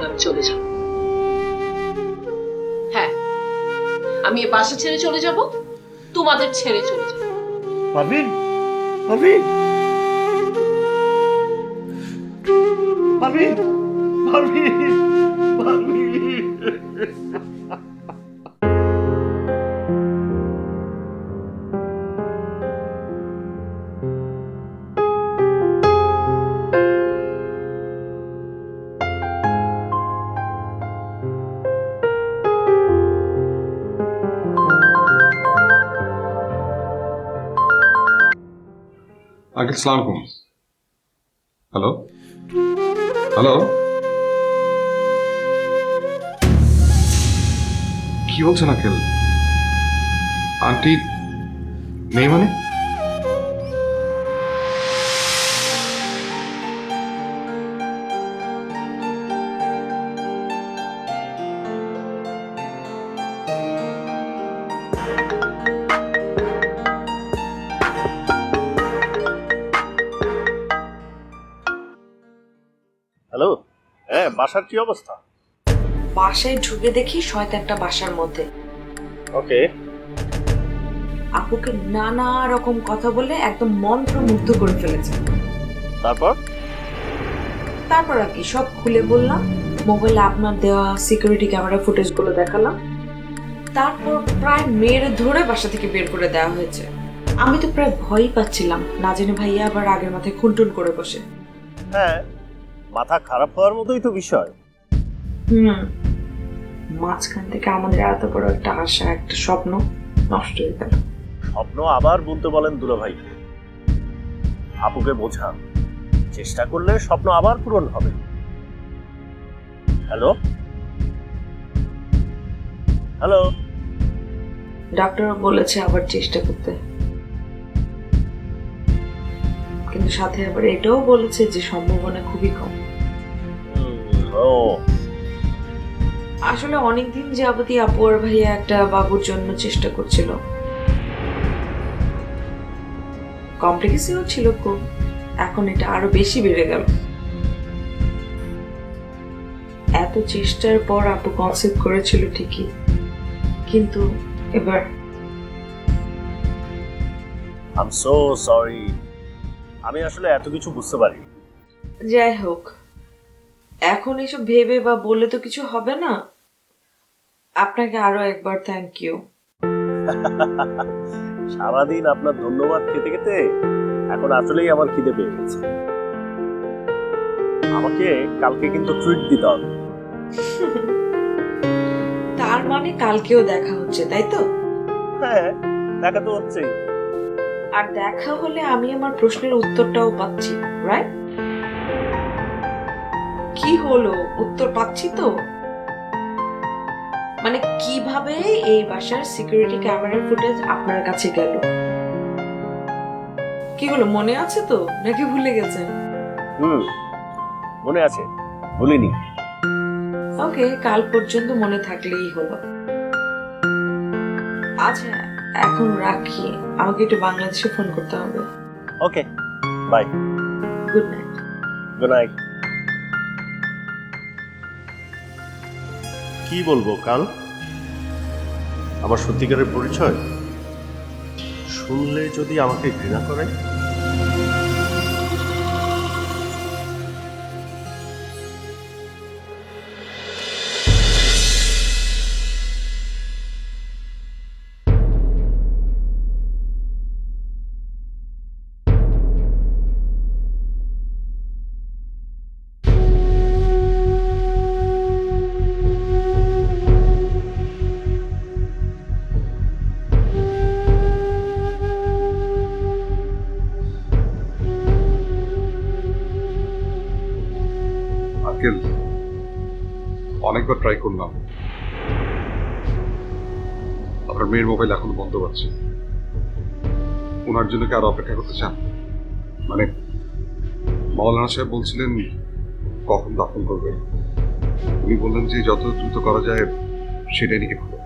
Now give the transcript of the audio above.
তাহলে আমি চলে যাব। হ্যাঁ, আমি এ বাসা ছেড়ে চলে যাব, তোমাদের ছেড়ে চলে যাব। পারভিন, পারভিন, পারভিন, পারভিন, পারভিন। আঙ্কেল সালাম আলাইকুম। হ্যালো হ্যালো, কি বলছেন আঙ্কেল? আন্টি নেই মানে? হ্যালো, হ্যাঁ, বাসার কি অবস্থা? বাসায় ঢুকে দেখি শয়তানটা বাসার মধ্যে ওকে। আপুকে নানা রকম কথা বলে একদম মন্ত্রমুগ্ধ করে ফেলেছে। তারপর? তারপর আর কি, সব খুলে বললাম, মোবাইলে আপনার দেওয়া সিকিউরিটি ক্যামেরা ফুটেজগুলো দেখালাম। তারপর প্রায় মেরে ধরে বাসা থেকে বের করে দেওয়া হয়েছে। আমি তো প্রায় ভয়ই পাচ্ছিলাম, না জেনে ভাইয়া আবার আগের মাথায় খুনটুন করে বসে। হ্যাঁ, মাথা খারাপ হওয়ার মতোই তো বিষয়। মাঝখান থেকে আমাদের এত বড় একটা আশা, একটা স্বপ্ন নষ্ট হয়ে গেল। স্বপ্ন আবার বলতে বলেন দুলাভাই, আপুকে বোঝান, চেষ্টা করলে স্বপ্ন আবার পূরণ হবে। হ্যালো হ্যালো, ডাক্তার বলেছে আবার চেষ্টা করতে, কিন্তু সাথে আবার এটাও বলেছে যে সম্ভাবনা খুবই কম। ও আসলে অনেকদিন যাবতই আপু আর ভাইয়া একটা বাবুর জন্য চেষ্টা করছিল। কমপ্লিকেশনও ছিল খুব, এখন এটা আরো বেশি বেড়ে গেল। এত চেষ্টার পর আপু কনসেপ্ট করেছিল ঠিকই, কিন্তু এবার আই এম সো সরি, আমি আসলে এত কিছু বুঝতে পারি। যাই হোক, এখন এসব ভেবে বা বলে তো কিছু হবে না। আপনাকে আরো একবার থ্যাংক ইউ। সারাদিন আপনার ধন্যবাদ খেতে খেতে এখন আসলেই আমার খিদে পেয়ে গেছে। আমাকে কালকে কিন্তু ট্রিট দিতে হবে। তার মানে কালকেও দেখা হচ্ছে, তাই তো? হ্যাঁ, দেখা তো হচ্ছেই। আর দেখা হলে আমি আমার প্রশ্নের উত্তরটাও পাচ্ছি, রাইট? কি হলো, উত্তর পাচ্ছি তো? মানে কিভাবে এই বাসার সিকিউরিটি ক্যামেরার ফুটেজ আপনার কাছে গেল? কি হলো, মনে আছে তো নাকি ভুলে গেছেন? মনে আছে, ভুলিনি। ওকে, কাল পর্যন্ত মনে থাকলেই হলো। আচ্ছা, এখন রাখি, আমাকে একটু বাংলাদেশে ফোন করতে হবে। Okay, bye. Good night. Good night. কি বলবো কাল? আমার সত্যিকারের পরিচয় শুনলে যদি আমাকে ঘৃণা করে। আঙ্কেল অনেকবার ট্রাই করলাম, আপনার মেয়ের মোবাইল এখনো বন্ধ পাচ্ছে। ওনার জন্য কি আরো অপেক্ষা করতে চান? মানে মাওলানা সাহেব বলছিলেন কখন দাফন করবে, উনি বললেন যে যত দ্রুত করা যায় সেটাই নাকি ভালো।